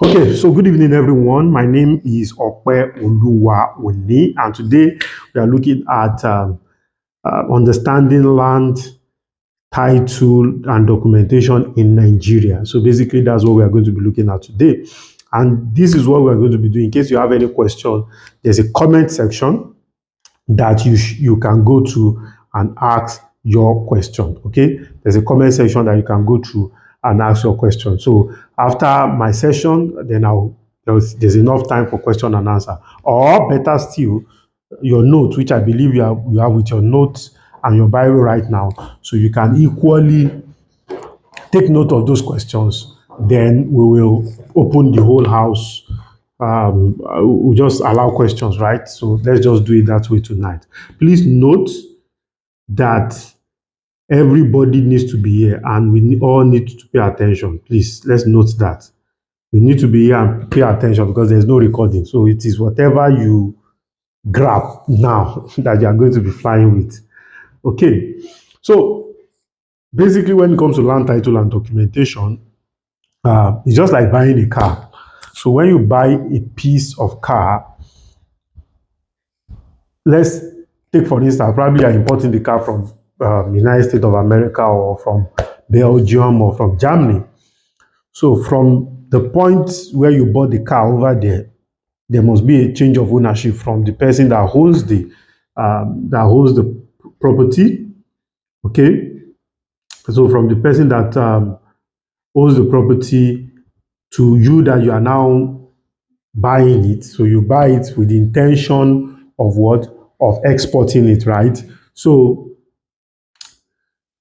Okay, so good evening, everyone. My name is Ope Oluwa Oni, and today we are looking at understanding land title and documentation in Nigeria. So basically, that's what we are going to be looking at today. And this is what we are going to be doing. In case you have any question, there's a comment section that you can go to and ask your question. Okay, there's a comment section that you can go to and ask your question. So after my session, then there's enough time for question and answer. Or better still, your notes, which I believe you have with your notes and your Bible right now, so you can equally take note of those questions. Then we will open the whole house. We'll just allow questions, right? So let's just do it that way tonight. Please note that everybody needs to be here and all need to pay attention. Please, let's note that. We need to be here and pay attention because there's no recording. So it is whatever you grab now that you are going to be flying with. Okay. So basically, when it comes to land title and documentation, it's just like buying a car. So when you buy a piece of car, let's take for instance, probably you're importing the car from United States of America or from Belgium or from Germany. So from the point where you bought the car over there, there must be a change of ownership from the person that holds the property. Okay, so from the person that owns the property to you that you are now buying it. So you buy it with the intention of what? Of exporting it, right? So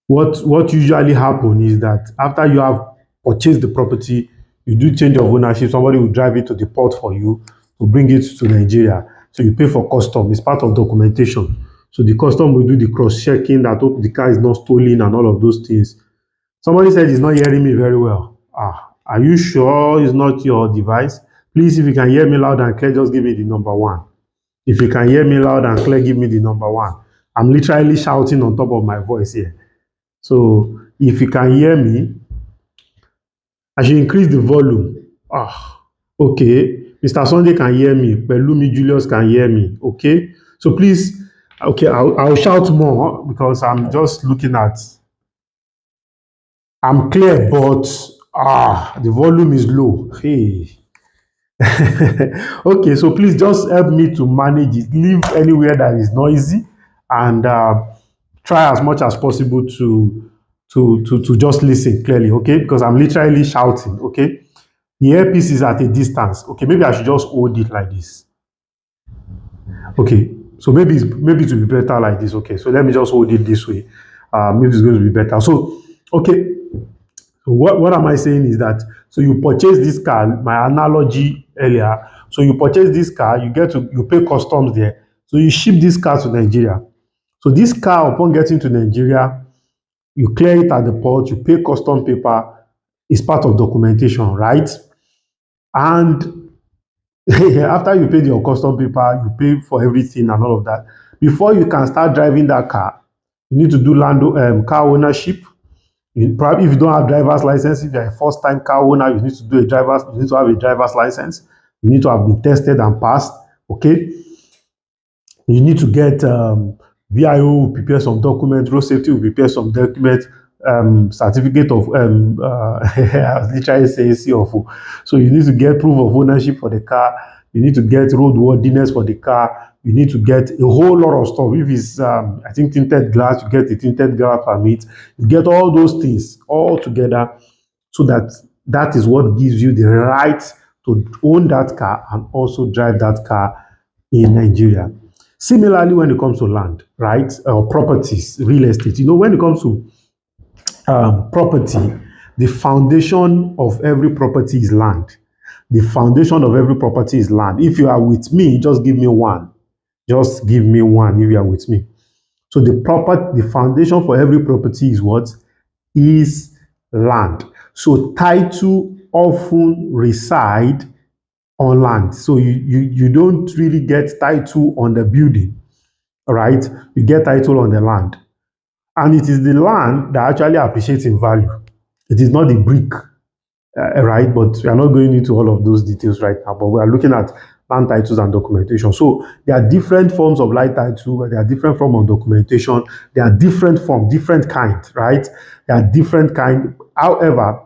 what usually happens is that after you have purchased the property, you do change of ownership. Somebody will drive it to the port for you to bring it to Nigeria. So you pay for custom. It's part of documentation. So the custom will do the cross-checking that the car is not stolen and all of those things. Somebody said he's not hearing me very well. Are you sure it's not your device? Please, if you can hear me loud and clear, just give me the number one. If you can hear me loud and clear, give me the number one. I'm literally shouting on top of my voice here. So if you can hear me, I should increase the volume. Okay. Mr. Sunday can hear me. Pelumi Julius can hear me. Okay. So please, okay, I'll shout more because I'm just looking at. I'm clear, but the volume is low. Hey. Okay, so please just help me to manage it. Leave anywhere that is noisy and try as much as possible to just listen clearly, okay? Because I'm literally shouting, okay? The earpiece is at a distance. Okay, maybe I should just hold it like this. Okay, so maybe it will be better like this. Okay, so let me just hold it this way. Maybe it's going to be better. So, okay, so what am I saying is that so you purchase this car, my analogy earlier. So you purchase this car, you pay customs there. So you ship this car to Nigeria. So this car, upon getting to Nigeria, you clear it at the port, you pay custom paper, it's part of documentation, right? And after you pay your custom paper, you pay for everything and all of that. Before you can start driving that car, you need to do car ownership. Probably if you don't have driver's license, if you're a first-time car owner, you need to have a driver's license. You need to have been tested and passed. Okay. You need to get VIO will prepare some document, road safety will prepare some document, certificate of I was literally saying CFO. So you need to get proof of ownership for the car. You need to get roadworthiness for the car. You need to get a whole lot of stuff. If it's I think tinted glass, you get the tinted glass permit. You get all those things all together, so that is what gives you the right to own that car and also drive that car in Nigeria. Similarly, when it comes to land, right, or properties, real estate, when it comes to property, the foundation of every property is land. The foundation of every property is land. If you are with me, just give me one. Just give me one if you are with me. So the foundation for every property is what? Is land. So title often reside on land. So you don't really get title on the building, right? You get title on the land. And it is the land that actually appreciates in value. It is not the brick. right? But we are not going into all of those details right now, but we are looking at land titles and documentation. So there are different forms of land title, there are different forms of documentation, there are different forms, different kinds, right? There are different kinds. However,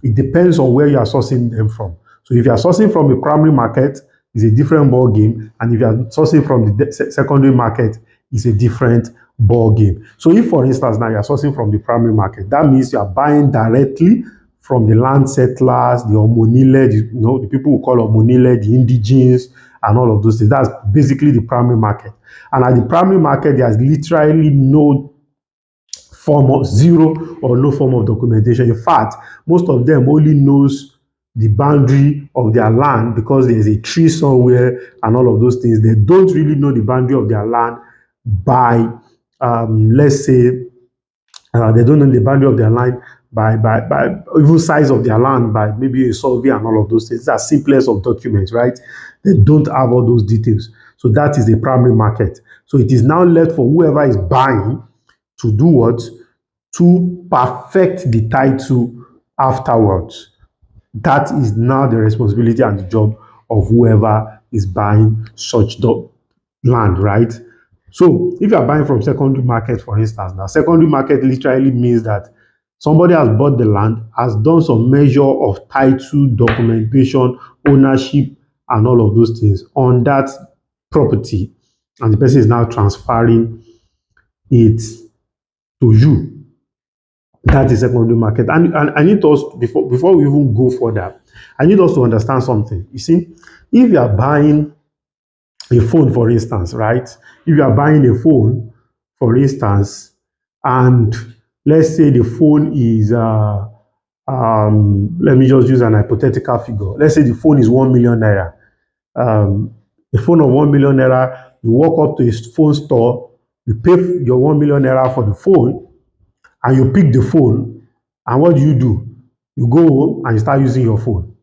it depends on where you are sourcing them from. So if you are sourcing from a primary market, it's a different ball game, and if you are sourcing from the secondary market, it's a different ball game. So if, for instance, now you are sourcing from the primary market, that means you are buying directly from the land settlers, the Omonile, the people who call Omonile, the indigenes, and all of those things. That's basically the primary market. And at the primary market, there's literally no form of zero or no form of documentation. In fact, most of them only knows the boundary of their land because there's a tree somewhere and all of those things. They don't really know the boundary of their land by, let's say, they don't know the boundary of their land by even size of their land by maybe a survey and all of those things. That's simplest of documents, right? They don't have all those details. So that is the primary market. So it is now left for whoever is buying to do what? To perfect the title afterwards. That is now the responsibility and the job of whoever is buying such land, right? So if you are buying from secondary market, for instance, now secondary market literally means that somebody has bought the land, has done some measure of title, documentation, ownership, and all of those things on that property, and the person is now transferring it to you. That is secondary market. And I need us, before we even go further, I need us to understand something. You see, if you are buying a phone, for instance, right? If you are buying a phone, for instance, and let's say the phone is, let me just use an hypothetical figure. Let's say the phone is 1 million naira. A phone of 1 million naira, you walk up to a phone store, you pay your 1 million naira for the phone, and you pick the phone, and what do? You go home and you start using your phone.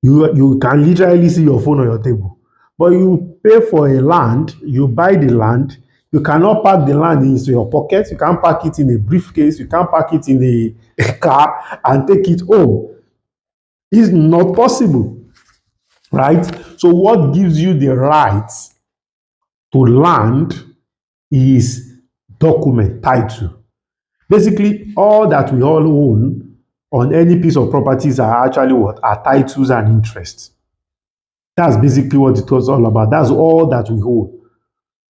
You can literally see your phone on your table. But you pay for a land, you buy the land, you cannot pack the land into your pocket, you can't pack it in a briefcase, you can't pack it in a car and take it home. It's not possible, right? So what gives you the right to land is document, title. Basically, all that we all own on any piece of properties are actually what? Are titles and interests. That's basically what it was all about. That's all that we own.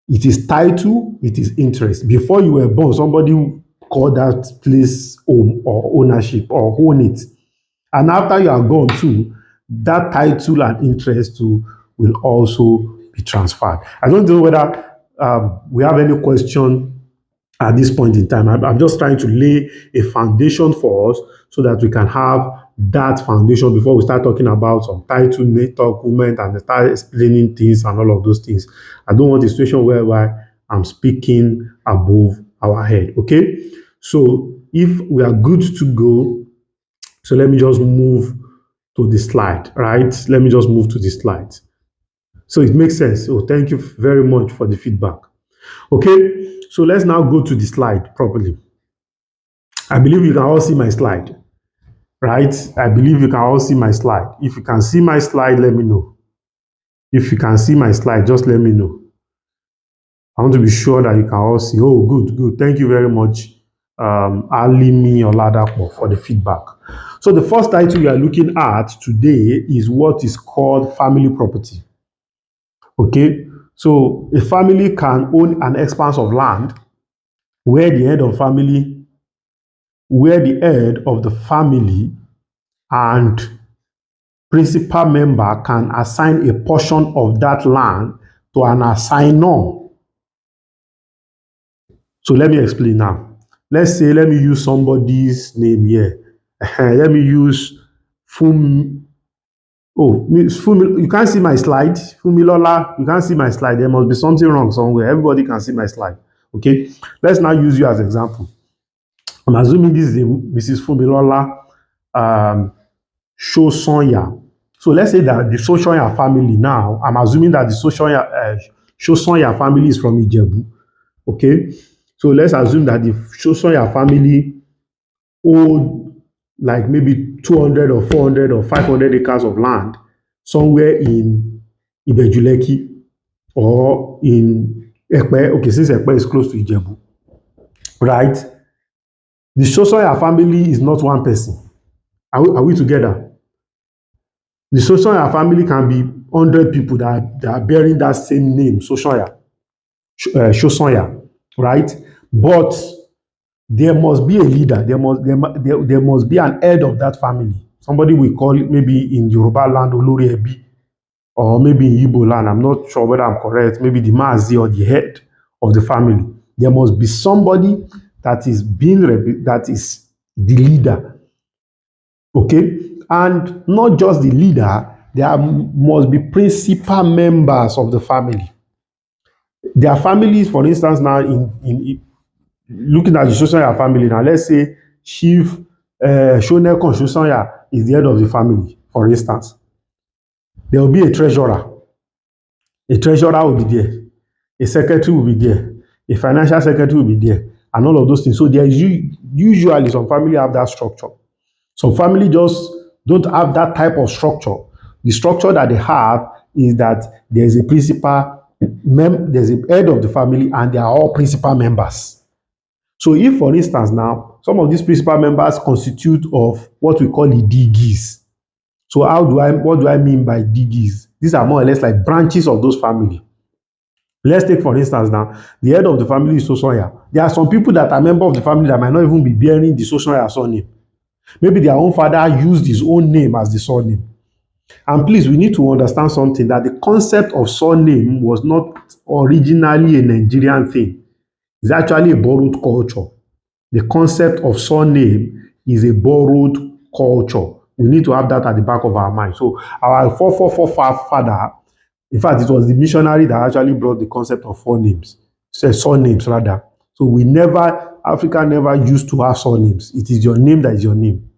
It is title, it is interest. Before you were born, somebody called that place home or ownership or own it. And after you are gone too, that title and interest too will also be transferred. I don't know whether we have any question at this point in time. I'm just trying to lay a foundation for us so that we can have that foundation before we start talking about some title, document, and start explaining things and all of those things. I don't want a situation whereby I'm speaking above our head. Okay, so if we are good to go, so let me just move to the slide, right? Let me just move to the slide. So it makes sense. So thank you very much for the feedback. Okay, so let's now go to the slide properly. I believe you can all see my slide, right? I believe you can all see my slide. If you can see my slide, let me know. If you can see my slide, just let me know. I want to be sure that you can all see. Oh, good, good. Thank you very much, Alimi Oladapo, for the feedback. So the first title we are looking at today is what is called family property. Okay, so a family can own an expanse of land where the head of the family and principal member can assign a portion of that land to an assignor. So let me explain now. Let me use somebody's name here. Let me use you can't see my slide. Fumilola, you can't see my slide. There must be something wrong somewhere. Everybody can see my slide. Okay, let's now use you as an example. I'm assuming this is a Mrs. Fumilola Shosonya. So let's say that the Shosonya family now, I'm assuming that the Shosonya family is from Ijebu. Okay, so let's assume that the Shosonya family own like maybe 200 or 400 or 500 acres of land somewhere in Ibejuleki or in Ekpe. Okay, since Ekpe is close to Ijebu, right? The Sosoya family is not one person. Are we together? The Sosoya family can be 100 people that are bearing that same name, Sosoya, Shosonya, right? But there must be a leader. There must be an head of that family. Somebody we call it maybe in Yoruba land Olori Ebi, or maybe in Igbo land. I'm not sure whether I'm correct. Maybe the Mazi or the head of the family. There must be somebody that is that is the leader. Okay, and not just the leader. There must be principal members of the family. There are families, for instance, now in looking at the Shosanya family now, let's say Chief Shonekon Shosanya is the head of the family, for instance. There will be a treasurer. A treasurer will be there. A secretary will be there. A financial secretary will be there. And all of those things. So there is usually some family have that structure. Some family just don't have that type of structure. The structure that they have is that there's a principal, there's a head of the family, and they are all principal members. So if, for instance, now, some of these principal members constitute of what we call the DGs. So what do I mean by DGs? These are more or less like branches of those family. Let's take, for instance, now, the head of the family is Sosoya. There are some people that are members of the family that might not even be bearing the Sosoya surname. Maybe their own father used his own name as the surname. And please, we need to understand something, that the concept of surname was not originally a Nigerian thing. It's actually a borrowed culture. The concept of surname is a borrowed culture. We need to have that at the back of our mind. So our father, in fact, it was the missionary that actually brought the concept of surnames, surnames rather. So Africa never used to have surnames. It is your name that is your name.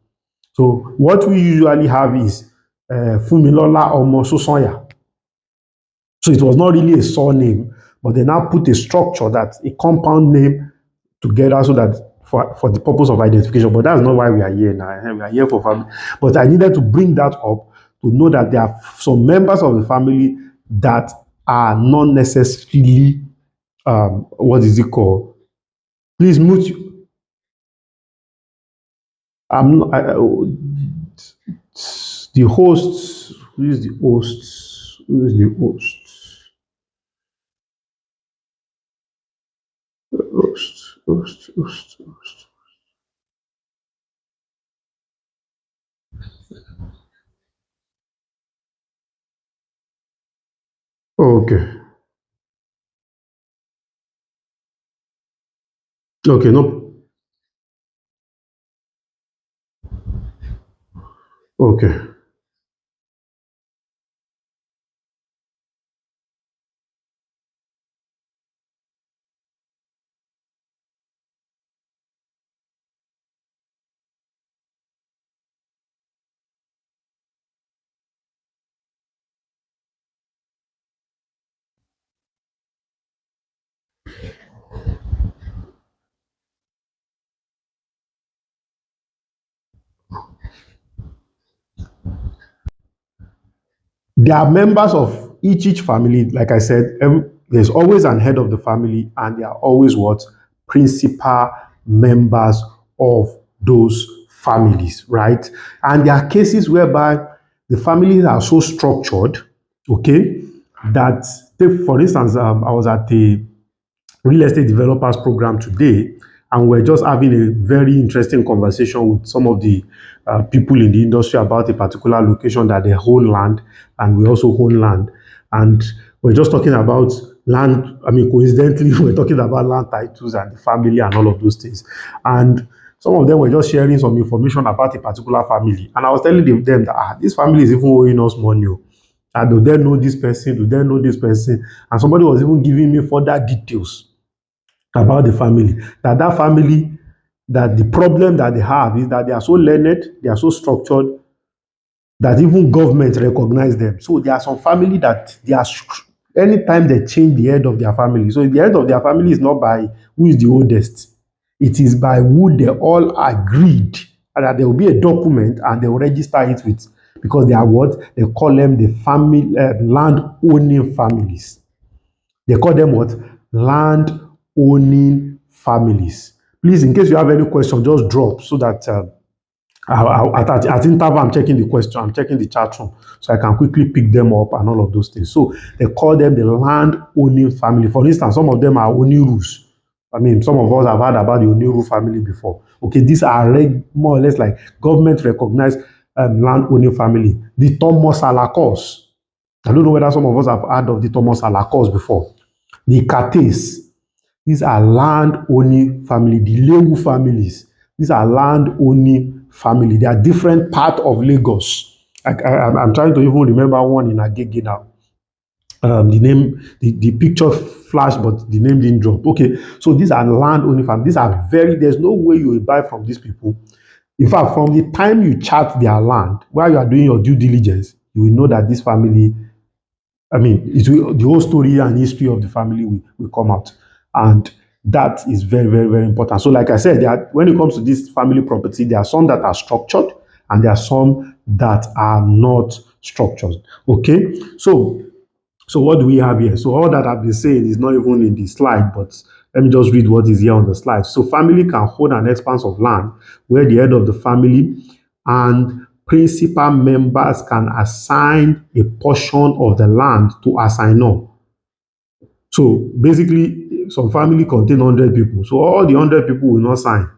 So what we usually have is Fumilola Omo Sosonya. So it was not really a surname, but they now put a structure, that a compound name together, so that for the purpose of identification. But that's not why we are here now. We are here for family. But I needed to bring that up to know that there are some members of the family that are not necessarily, what is it called? Please mute. I'm not, the hosts. Who is the host? Who is the host? Host. Okay. Okay, no. Okay. There are members of each family. Like I said, there's always an head of the family, and there are always what? Principal members of those families, right? And there are cases whereby the families are so structured, okay, that, take for instance, I was at the real estate developers program today, and we're just having a very interesting conversation with some of the people in the industry about a particular location that they own land, and we also own land. And we're just talking about land. I mean, coincidentally, we're talking about land titles and the family and all of those things. And some of them were just sharing some information about a particular family. And I was telling them that this family is even owing us money. Do they know this person? Do they know this person? And somebody was even giving me further details about the family. That family, that the problem that they have is that they are so learned, they are so structured, that even government recognize them. So there are some family that they are, anytime they change the head of their family. So the head of their family is not by who is the oldest. It is by who they all agreed that there will be a document and they will register it with, because they are what? They call them the family land owning families. They call them what? Land owning families. Please, in case you have any question, just drop so that at interval, I'm checking the question, I'm checking the chat room, so I can quickly pick them up and all of those things. So they call them the land owning family. For instance, some of them are Onirus. I mean, some of us have heard about the Oniru family before. Okay, these are more or less like government recognized land owning family. The Thomas Alakos. I don't know whether some of us have heard of the Thomas Alakos before. The Kates. These are land owning family. The Lewu families. These are land owning family. They are different part of Lagos. I'm trying to even remember one in Agege now. The name, the picture flashed, but the name didn't drop. Okay, so these are land owning families. These are there's no way you will buy from these people. In fact, from the time you chart their land, while you are doing your due diligence, you will know that this family, the whole story and history of the family will come out. And that is very, very, very important. So like I said, when it comes to this family property, there are some that are structured and there are some that are not structured. Okay, so what do we have here? So all that I've been saying is not even in the slide, but let me just read what is here on the slide. So family can hold an expanse of land where the head of the family and principal members can assign a portion of the land to assignor. So basically, some family contain 100 people. So all the 100 people will not sign.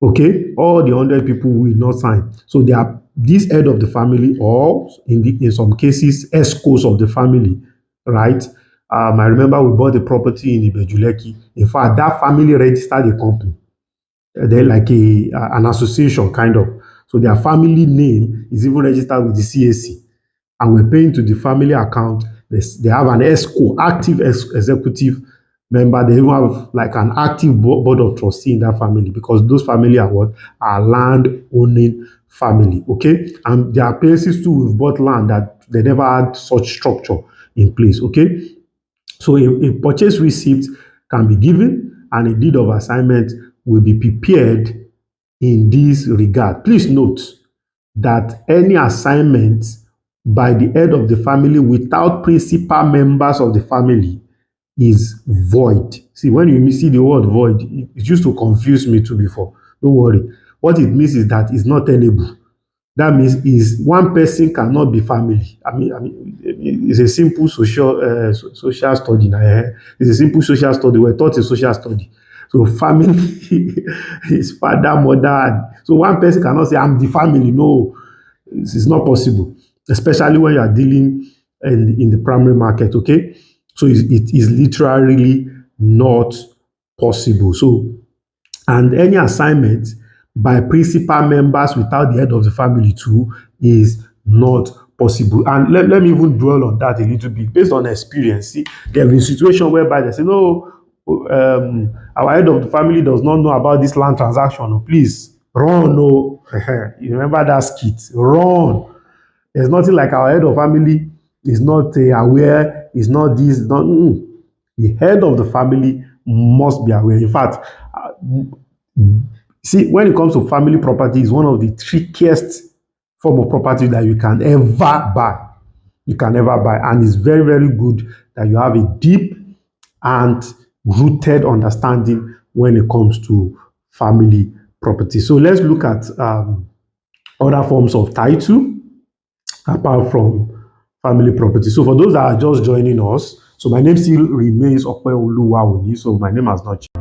Okay, all the 100 people will not sign. So they are this head of the family, or in some cases, escorts of the family, right? I remember we bought a property in Ibejuleki. In fact, that family registered a company. They're like an association, kind of. So their family name is even registered with the CAC. And we're paying to the family account. They have an ESCO, active executive member. They even have like an active board of trustee in that family, because those family are what? Are land owning family. Okay. And there are places too we've bought land that they never had such structure in place. Okay. So a purchase receipt can be given and a deed of assignment will be prepared in this regard. Please note that any assignment by the head of the family without principal members of the family is void. See, when you see the word void, it used to confuse me too before. Don't worry. What it means is that it's not tenable. That means is one person cannot be family. It's a simple social study. It's a simple social study. We're taught a social study. So family is father, mother. So one person cannot say, I'm the family. No, it's not possible, especially when you are dealing in the primary market, okay? So it is literally not possible. So, and any assignment by principal members without the head of the family too is not possible. And let me even dwell on that a little bit. Based on experience, see, there have been situations whereby they say, no, our head of the family does not know about this land transaction. Oh, please, run. No. You remember that skit? Run. There's nothing like our head of family is not aware, is not this, not. The head of the family must be aware. In fact, see, when it comes to family property, it's one of the trickiest form of property that you can ever buy. You can ever buy. And it's very, very good that you have a deep and rooted understanding when it comes to family property. So let's look at other forms of title apart from family property. So for those that are just joining us, so my name still remains Opeoluwa Oni. So my name has not changed.